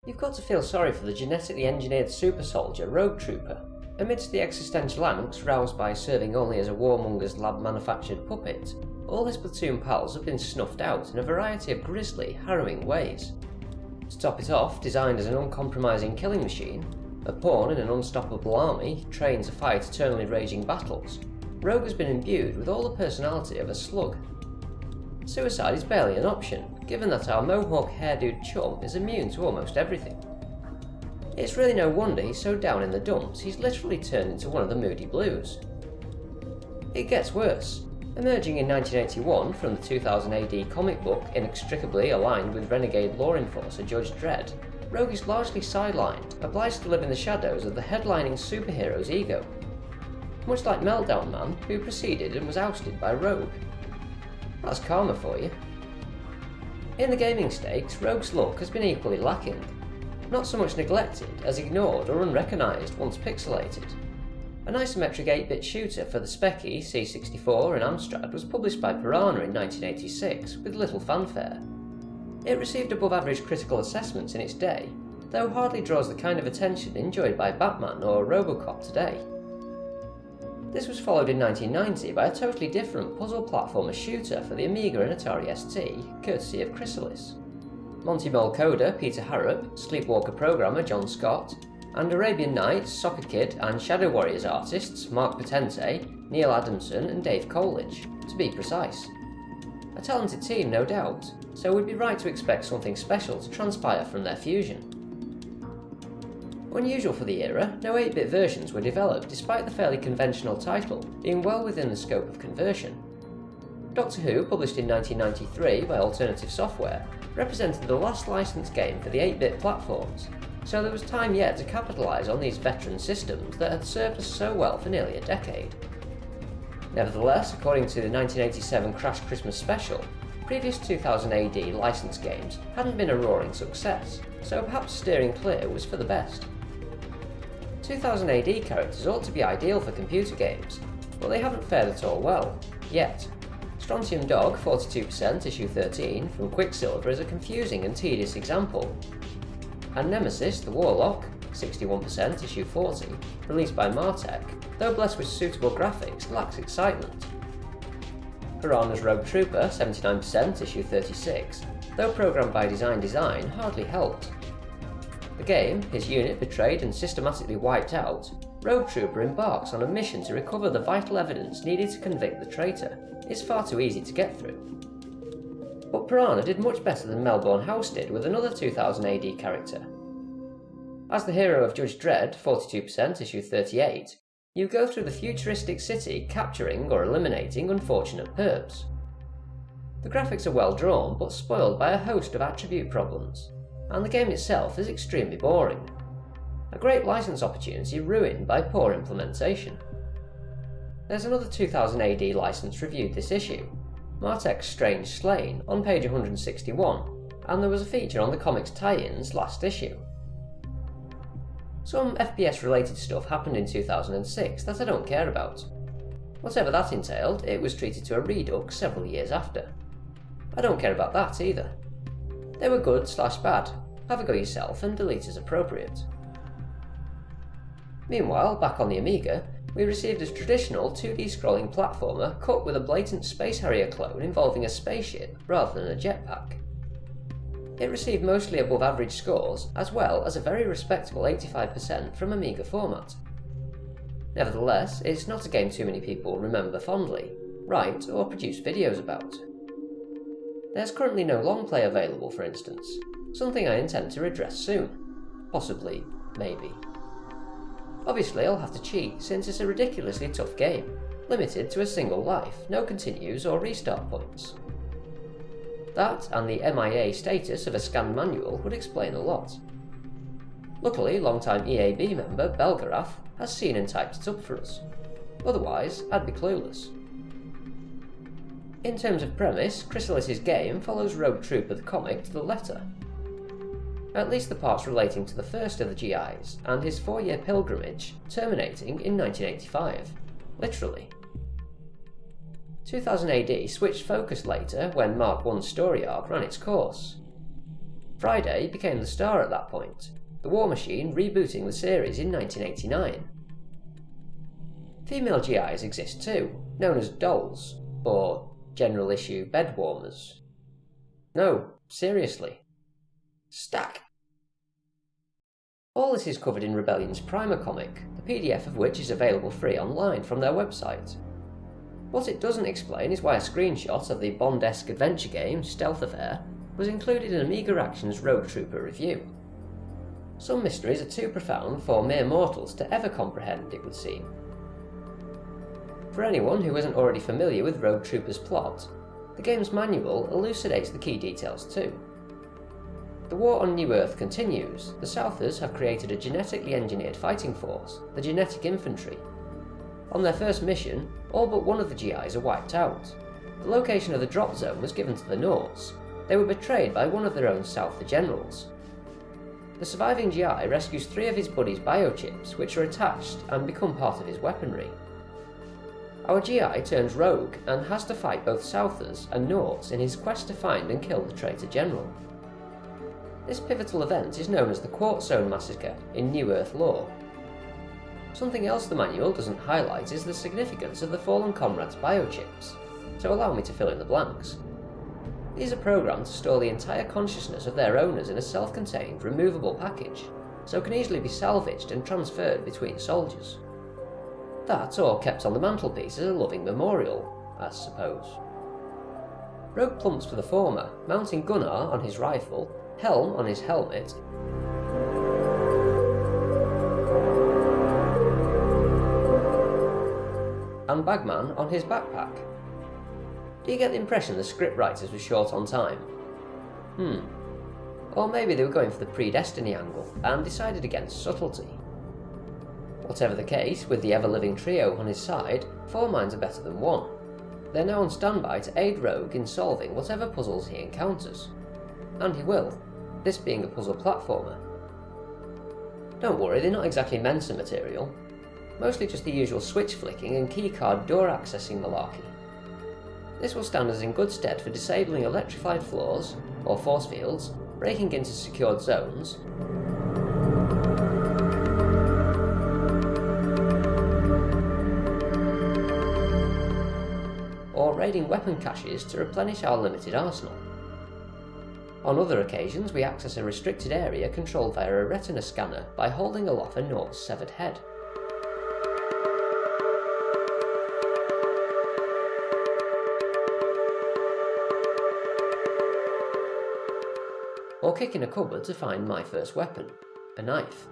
You've got to feel sorry for the genetically engineered super soldier Rogue Trooper. Amidst the existential angst roused by serving only as a warmonger's lab-manufactured puppet, all his platoon pals have been snuffed out in a variety of grisly, harrowing ways. To top it off, designed as an uncompromising killing machine, a pawn in an unstoppable army trained to fight eternally raging battles, Rogue has been imbued with all the personality of a slug. Suicide is barely an option, given that our mohawk hairdo chum is immune to almost everything. It's really no wonder he's so down in the dumps he's literally turned into one of the Moody Blues. It gets worse. Emerging in 1981 from the 2000 AD comic book inextricably aligned with renegade law enforcer Judge Dredd, Rogue is largely sidelined, obliged to live in the shadows of the headlining superhero's ego. Much like Meltdown Man, who preceded and was ousted by Rogue. That's karma for you. In the gaming stakes, Rogue's look has been equally lacking. Not so much neglected as ignored or unrecognised once pixelated. An isometric 8-bit shooter for the Speccy C64 and Amstrad was published by Piranha in 1986 with little fanfare. It received above-average critical assessments in its day, though hardly draws the kind of attention enjoyed by Batman or Robocop today. This was followed in 1990 by a totally different puzzle platformer shooter for the Amiga and Atari ST, courtesy of Chrysalis. Monty Mole coder Peter Harrop, Sleepwalker programmer John Scott, and Arabian Nights, Soccer Kid and Shadow Warriors artists Mark Patente, Neil Adamson and Dave Coolidge, to be precise. A talented team, no doubt, so we'd be right to expect something special to transpire from their fusion. Unusual for the era, no 8-bit versions were developed despite the fairly conventional title being well within the scope of conversion. Doctor Who, published in 1993 by Alternative Software, represented the last licensed game for the 8-bit platforms, so there was time yet to capitalise on these veteran systems that had served us so well for nearly a decade. Nevertheless, according to the 1987 Crash Christmas Special, previous 2000 AD licensed games hadn't been a roaring success, so perhaps steering clear was for the best. 2000 AD characters ought to be ideal for computer games, but they haven't fared at all well, yet. Strontium Dog 42% issue 13 from Quicksilver is a confusing and tedious example, and Nemesis the Warlock 61% issue 40, released by Martech, though blessed with suitable graphics, lacks excitement. Piranha's Rogue Trooper 79% issue 36, though programmed by Design hardly helped. The game, his unit betrayed and systematically wiped out, Rogue Trooper embarks on a mission to recover the vital evidence needed to convict the traitor, is far too easy to get through. But Piranha did much better than Melbourne House did with another 2000 AD character. As the hero of Judge Dredd 42% issue 38, you go through the futuristic city capturing or eliminating unfortunate perps. The graphics are well drawn but spoiled by a host of attribute problems, and the game itself is extremely boring. A great license opportunity ruined by poor implementation. There's another 2000 AD license reviewed this issue, Martek's Strange Slain, on page 161, and there was a feature on the comics tie-ins last issue. Some FPS related stuff happened in 2006 that I don't care about. Whatever that entailed, it was treated to a redux several years after. I don't care about that either. They were good/bad, have a go yourself and delete as appropriate. Meanwhile, back on the Amiga, we received a traditional 2D scrolling platformer cut with a blatant Space Harrier clone involving a spaceship rather than a jetpack. It received mostly above average scores, as well as a very respectable 85% from Amiga format. Nevertheless, it's not a game too many people remember fondly, write or produce videos about. There's currently no long play available, for instance, something I intend to redress soon. Possibly, maybe. Obviously I'll have to cheat since it's a ridiculously tough game, limited to a single life, no continues or restart points. That and the MIA status of a scanned manual would explain a lot. Luckily, long-time EAB member Belgarath has seen and typed it up for us. Otherwise, I'd be clueless. In terms of premise, Chrysalis' game follows Rogue Trooper the comic to the letter. At least the parts relating to the first of the GIs, and his 4-year pilgrimage, terminating in 1985. Literally. 2000 AD switched focus later when Mark I's story arc ran its course. Friday became the star at that point, the War Machine rebooting the series in 1989. Female GIs exist too, known as dolls, or general issue bed warmers. No, seriously. Stack! All this is covered in Rebellion's primer comic, the PDF of which is available free online from their website. What it doesn't explain is why a screenshot of the Bond-esque adventure game, Stealth Affair, was included in Amiga Action's Rogue Trooper review. Some mysteries are too profound for mere mortals to ever comprehend, it would seem. For anyone who isn't already familiar with Rogue Trooper's plot, the game's manual elucidates the key details too. The war on New Earth continues. The Southers have created a genetically engineered fighting force, the Genetic Infantry. On their first mission, all but one of the GIs are wiped out. The location of the drop zone was given to the Nords. They were betrayed by one of their own Souther generals. The surviving GI rescues 3 of his buddies' biochips, which are attached and become part of his weaponry. Our GI turns rogue and has to fight both Southers and Nords in his quest to find and kill the traitor general. This pivotal event is known as the Quartz Zone Massacre in New Earth lore. Something else the manual doesn't highlight is the significance of the fallen comrades' biochips, so allow me to fill in the blanks. These are programmed to store the entire consciousness of their owners in a self-contained, removable package, so can easily be salvaged and transferred between soldiers. That, or kept on the mantelpiece as a loving memorial, I suppose. Rogue plumps for the former, mounting Gunnar on his rifle, Helm on his helmet, and Bagman on his backpack. Do you get the impression the scriptwriters were short on time? Or maybe they were going for the predestiny angle and decided against subtlety. Whatever the case, with the ever-living trio on his side, 4 minds are better than 1. They're now on standby to aid Rogue in solving whatever puzzles he encounters. And he will, this being a puzzle platformer. Don't worry, they're not exactly Mensa material. Mostly just the usual switch flicking and keycard door accessing malarkey. This will stand us in good stead for disabling electrified floors, or force fields, breaking into secured zones, or raiding weapon caches to replenish our limited arsenal. On other occasions, we access a restricted area controlled via a retina scanner by holding aloft a Nord's severed head. Or kick in a cupboard to find my first weapon, a knife.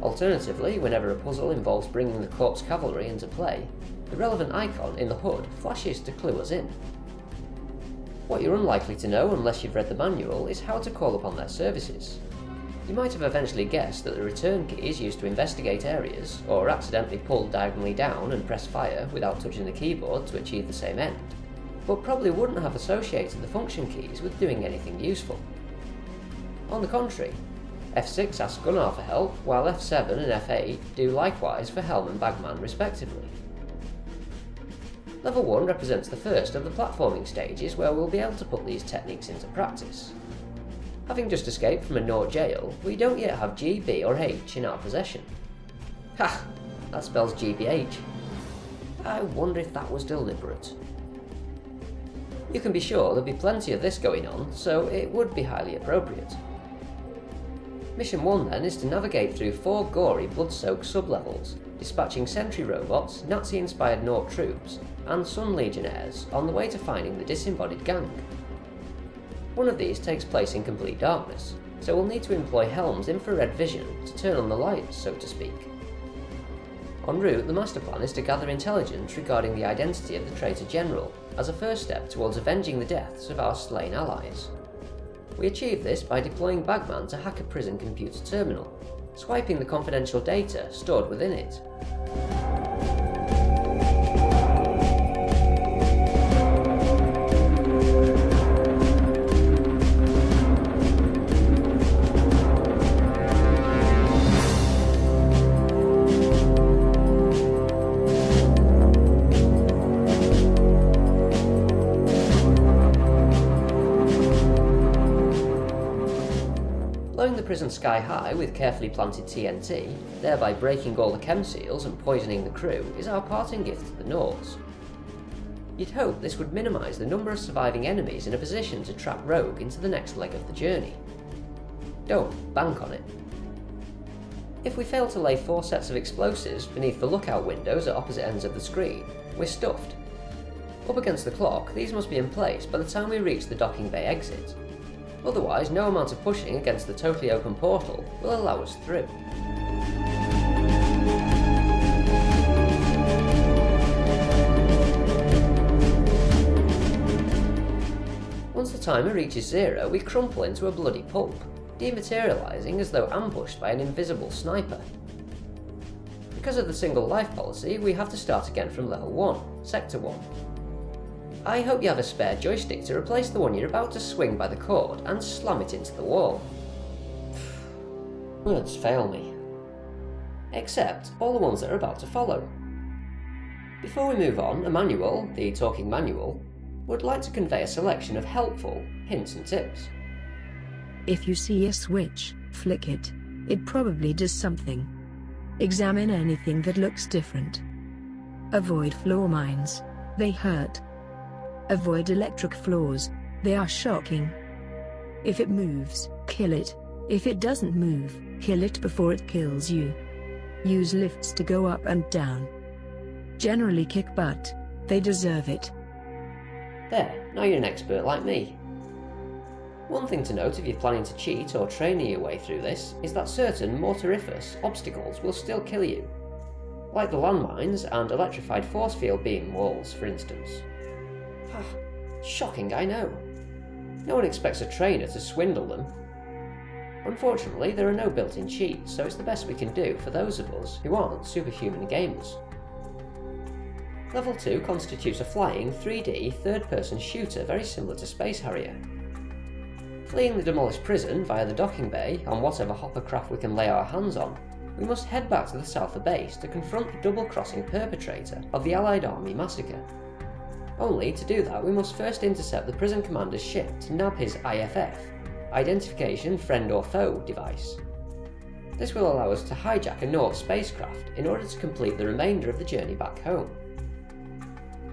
Alternatively, whenever a puzzle involves bringing the Corpse Cavalry into play, the relevant icon in the HUD flashes to clue us in. What you're unlikely to know unless you've read the manual is how to call upon their services. You might have eventually guessed that the return key is used to investigate areas, or accidentally pull diagonally down and press fire without touching the keyboard to achieve the same end, but probably wouldn't have associated the function keys with doing anything useful. On the contrary, F6 asks Gunnar for help, while F7 and F8 do likewise for Helm and Bagman respectively. Level 1 represents the first of the platforming stages where we'll be able to put these techniques into practice. Having just escaped from a Nord jail, we don't yet have G, B or H in our possession. Ha! That spells GBH. I wonder if that was deliberate. You can be sure there'll be plenty of this going on, so it would be highly appropriate. Mission 1 then is to navigate through 4 gory, blood-soaked sub-levels, dispatching sentry robots, Nazi-inspired Nord troops, and Sun Legionnaires on the way to finding the disembodied gang. One of these takes place in complete darkness, so we'll need to employ Helm's infrared vision to turn on the lights, so to speak. En route, the master plan is to gather intelligence regarding the identity of the traitor general, as a first step towards avenging the deaths of our slain allies. We achieve this by deploying Bagman to hack a prison computer terminal, swiping the confidential data stored within it. prison sky high with carefully planted TNT, thereby breaking all the chem seals and poisoning the crew, is our parting gift to the Norts. You'd hope this would minimise the number of surviving enemies in a position to trap Rogue into the next leg of the journey. Don't bank on it. If we fail to lay 4 sets of explosives beneath the lookout windows at opposite ends of the screen, we're stuffed. Up against the clock, these must be in place by the time we reach the docking bay exit. Otherwise, no amount of pushing against the totally open portal will allow us through. Once the timer reaches 0, we crumple into a bloody pulp, dematerialising as though ambushed by an invisible sniper. Because of the single life policy, we have to start again from level 1, sector 1. I hope you have a spare joystick to replace the one you're about to swing by the cord and slam it into the wall. Words fail me. Except all the ones that are about to follow. Before we move on, Emmanuel, the talking manual, would like to convey a selection of helpful hints and tips. If you see a switch, flick it. It probably does something. Examine anything that looks different. Avoid floor mines. They hurt. Avoid electric floors. They are shocking. If it moves, kill it. If it doesn't move, kill it before it kills you. Use lifts to go up and down. Generally kick butt. They deserve it. There, now you're an expert like me. One thing to note if you're planning to cheat or training your way through this is that certain mortariferous obstacles will still kill you, like the landmines and electrified force field beam walls, for instance. Shocking, I know. No one expects a trainer to swindle them. Unfortunately, there are no built-in cheats, so it's the best we can do for those of us who aren't superhuman gamers. Level 2 constitutes a flying 3D third-person shooter very similar to Space Harrier. Fleeing the demolished prison via the docking bay on whatever hoppercraft we can lay our hands on, we must head back to the south of base to confront the double-crossing perpetrator of the Allied Army massacre. Only, to do that, we must first intercept the prison commander's ship to nab his IFF, Identification Friend or Foe device. This will allow us to hijack a Nort spacecraft in order to complete the remainder of the journey back home.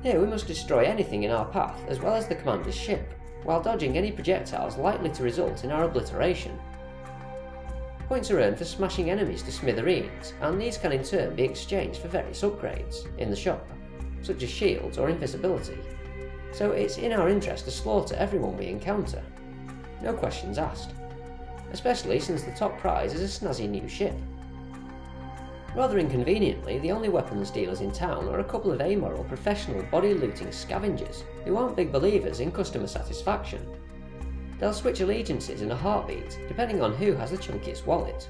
Here we must destroy anything in our path as well as the commander's ship, while dodging any projectiles likely to result in our obliteration. Points are earned for smashing enemies to smithereens, and these can in turn be exchanged for various upgrades in the shop, such as shields or invisibility, so it's in our interest to slaughter everyone we encounter. No questions asked, especially since the top prize is a snazzy new ship. Rather inconveniently, the only weapons dealers in town are a couple of amoral professional body-looting scavengers who aren't big believers in customer satisfaction. They'll switch allegiances in a heartbeat, depending on who has the chunkiest wallet.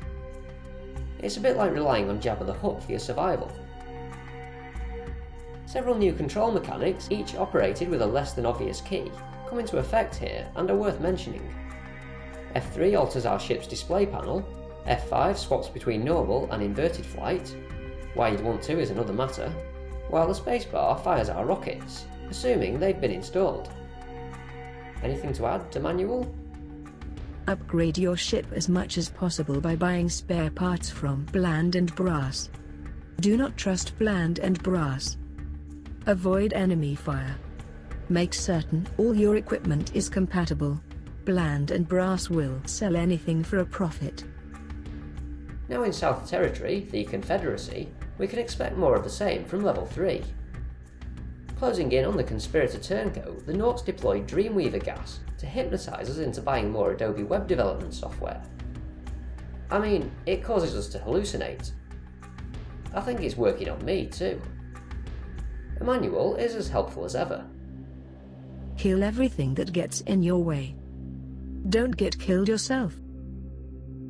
It's a bit like relying on Jabba the Hutt for your survival. Several new control mechanics, each operated with a less than obvious key, come into effect here and are worth mentioning. F3 alters our ship's display panel, F5 swaps between normal and inverted flight, why you'd want to is another matter, while the spacebar fires our rockets, assuming they've been installed. Anything to add to manual? Upgrade your ship as much as possible by buying spare parts from Bland and Brass. Do not trust Bland and Brass. Avoid enemy fire. Make certain all your equipment is compatible. Bland and Brass will sell anything for a profit. Now in South Territory, the Confederacy, we can expect more of the same from level 3. Closing in on the conspirator turncoat, the Norts deploy Dreamweaver gas to hypnotise us into buying more Adobe web development software. I mean, it causes us to hallucinate. I think it's working on me too. Emmanuel is as helpful as ever. Kill everything that gets in your way. Don't get killed yourself.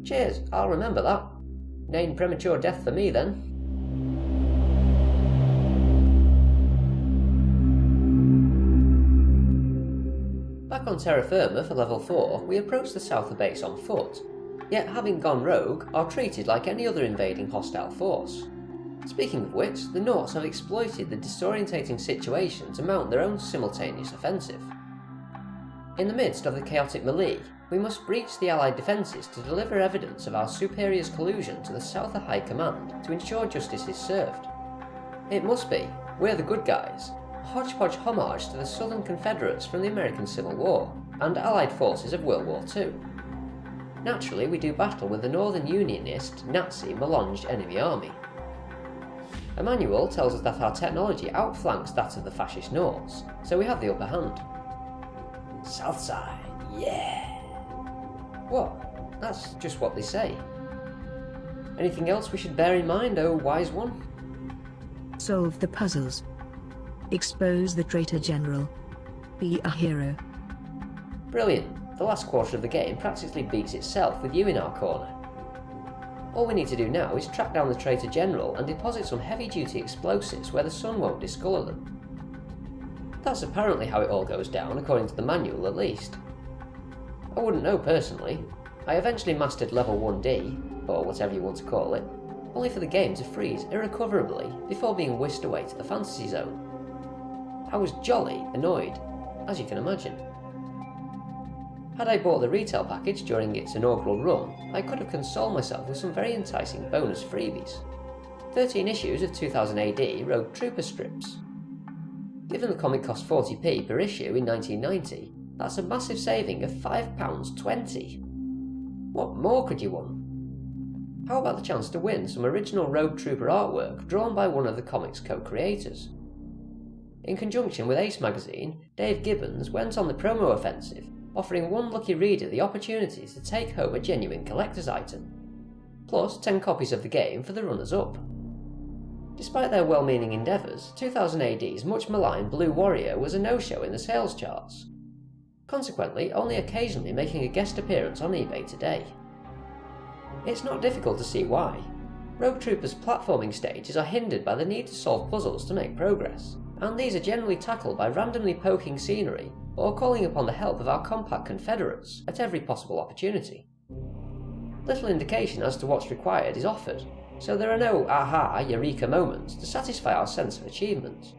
Cheers, I'll remember that. Name premature death for me then. Back on terra firma for level 4, we approach the south of base on foot, yet having gone rogue, are treated like any other invading hostile force. Speaking of which, the Norts have exploited the disorientating situation to mount their own simultaneous offensive. In the midst of the chaotic melee, we must breach the Allied defences to deliver evidence of our superiors' collusion to the Souther High Command to ensure justice is served. It must be, we're the good guys, a hodgepodge homage to the Southern Confederates from the American Civil War and Allied forces of World War II. Naturally, we do battle with the Northern Unionist, Nazi, malonged enemy army. A manual tells us that our technology outflanks that of the fascist Nords, so we have the upper hand. South side, yeah! What? That's just what they say. Anything else we should bear in mind, oh wise one? Solve the puzzles. Expose the traitor general. Be a hero. Brilliant. The last quarter of the game practically beats itself with you in our corner. All we need to do now is track down the traitor general and deposit some heavy-duty explosives where the sun won't discolour them. That's apparently how it all goes down, according to the manual at least. I wouldn't know personally. I eventually mastered level 1D, or whatever you want to call it, only for the game to freeze irrecoverably before being whisked away to the fantasy zone. I was jolly annoyed, as you can imagine. Had I bought the retail package during its inaugural run, I could have consoled myself with some very enticing bonus freebies. 13 issues of 2000 AD Rogue Trooper strips. Given the comic cost 40p per issue in 1990, that's a massive saving of £5.20. What more could you want? How about the chance to win some original Rogue Trooper artwork drawn by one of the comic's co-creators? In conjunction with Ace magazine, Dave Gibbons went on the promo offensive, offering one lucky reader the opportunity to take home a genuine collector's item, plus 10 copies of the game for the runners-up. Despite their well-meaning endeavours, 2000 AD's much maligned Blue Warrior was a no-show in the sales charts, consequently only occasionally making a guest appearance on eBay today. It's not difficult to see why. Rogue Trooper's platforming stages are hindered by the need to solve puzzles to make progress, and these are generally tackled by randomly poking scenery or calling upon the help of our compact confederates at every possible opportunity. Little indication as to what's required is offered, so there are no aha eureka moments to satisfy our sense of achievement.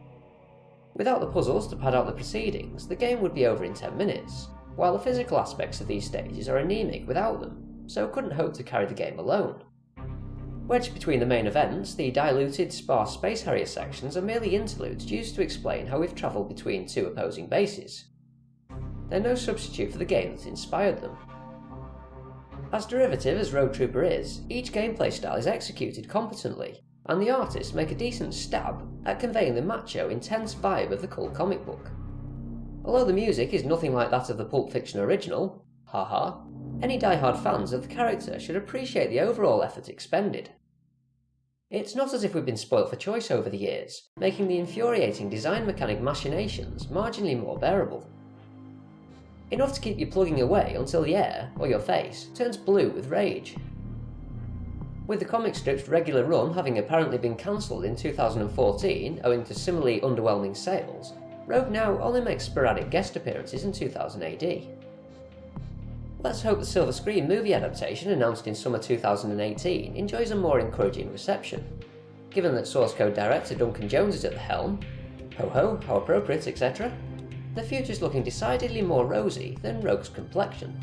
Without the puzzles to pad out the proceedings, the game would be over in 10 minutes, while the physical aspects of these stages are anemic without them, so couldn't hope to carry the game alone. Wedged between the main events, the diluted, sparse Space Harrier sections are merely interludes used to explain how we've travelled between two opposing bases. They're no substitute for the game that inspired them. As derivative as Rogue Trooper is, each gameplay style is executed competently, and the artists make a decent stab at conveying the macho, intense vibe of the cult comic book. Although the music is nothing like that of the Pulp Fiction original, haha, any die-hard fans of the character should appreciate the overall effort expended. It's not as if we've been spoilt for choice over the years, making the infuriating design mechanic machinations marginally more bearable. Enough to keep you plugging away until the air, or your face, turns blue with rage. With the comic strip's regular run having apparently been cancelled in 2014 owing to similarly underwhelming sales, Rogue now only makes sporadic guest appearances in 2000 AD. Let's hope the silver screen movie adaptation announced in summer 2018 enjoys a more encouraging reception. Given that source code director Duncan Jones is at the helm, ho ho, how appropriate, etc., the future's looking decidedly more rosy than Rogue's complexion.